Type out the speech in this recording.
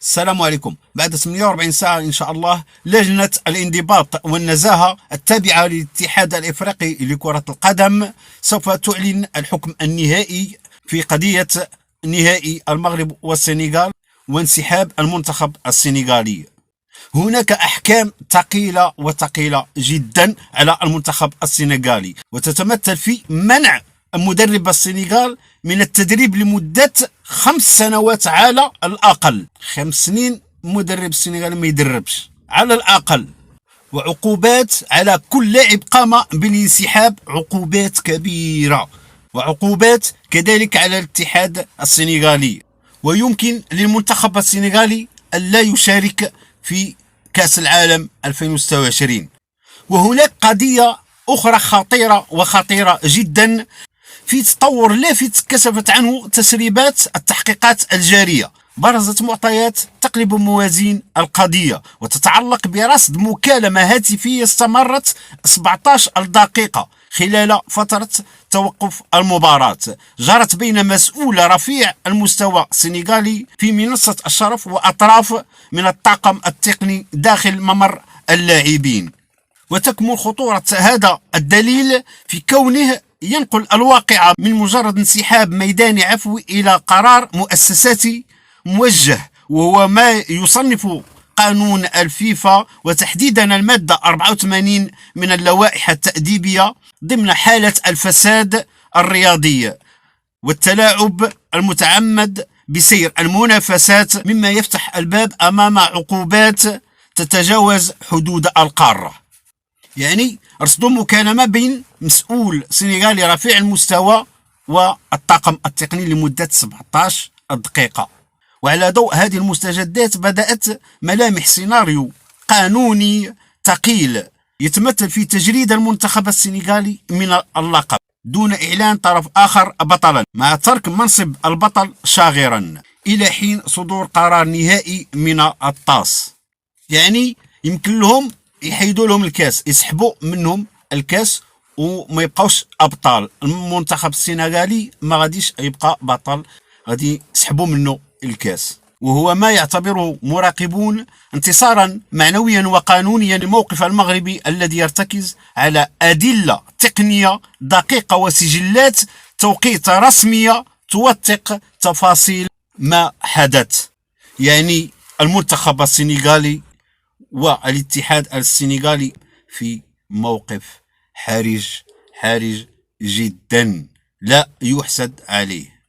السلام عليكم. بعد 48 ساعة إن شاء الله لجنة الانضباط والنزاهة التابعة للاتحاد الإفريقي لكرة القدم سوف تعلن الحكم النهائي في قضية نهائي المغرب والسنغال وانسحاب المنتخب السنغالي. هناك أحكام ثقيلة جدا على المنتخب السنغالي، وتتمثل في منع مدرب السنغال من التدريب لمدة 5 سنوات على الأقل. 5 سنين مدرب السنغال ما يدربش على الأقل، وعقوبات على كل لاعب قام بالانسحاب، عقوبات كبيرة، وعقوبات كذلك على الاتحاد السنغالي. ويمكن للمنتخب السنغالي ألا يشارك في كأس العالم 2026. وهناك قضية أخرى خطيرة جدا في تطور لافت كشفت عنه تسريبات التحقيقات الجارية. برزت معطيات تقلب موازين القضية، وتتعلق برصد مكالمة هاتفية استمرت 17 دقيقة خلال فترة توقف المباراة، جرت بين مسؤول رفيع المستوى السنغالي في منصة الشرف وأطراف من الطاقم التقني داخل ممر اللاعبين. وتكمن خطورة هذا الدليل في كونه ينقل الواقع من مجرد انسحاب ميداني عفوي إلى قرار مؤسساتي موجه، وهو ما يصنف قانون الفيفا وتحديدا المادة 84 من اللوائح التأديبية ضمن حالة الفساد الرياضي والتلاعب المتعمد بسير المنافسات، مما يفتح الباب أمام عقوبات تتجاوز حدود القارة. يعني رصدوا مكالمة بين مسؤول سنغالي رفيع المستوى والطاقم التقني لمدة 17 دقيقة. وعلى ضوء هذه المستجدات بدأت ملامح سيناريو قانوني ثقيل يتمثل في تجريد المنتخب السنغالي من اللقب دون إعلان طرف آخر بطلا، مع ترك منصب البطل شاغرا إلى حين صدور قرار نهائي من الطاس. يعني يمكن لهم يحيدوا لهم الكاس، يسحبوا منهم الكاس وما يبقاوش ابطال. المنتخب السنغالي ما غاديش يبقى بطل، غادي يسحبوا منه الكاس، وهو ما يعتبره مراقبون انتصارا معنويا وقانونيا للموقف المغربي الذي يرتكز على أدلة تقنية دقيقة وسجلات توقيت رسمية توثق تفاصيل ما حدث. يعني المنتخب السنغالي والاتحاد السنغالي في موقف حرج جدا لا يحسد عليه.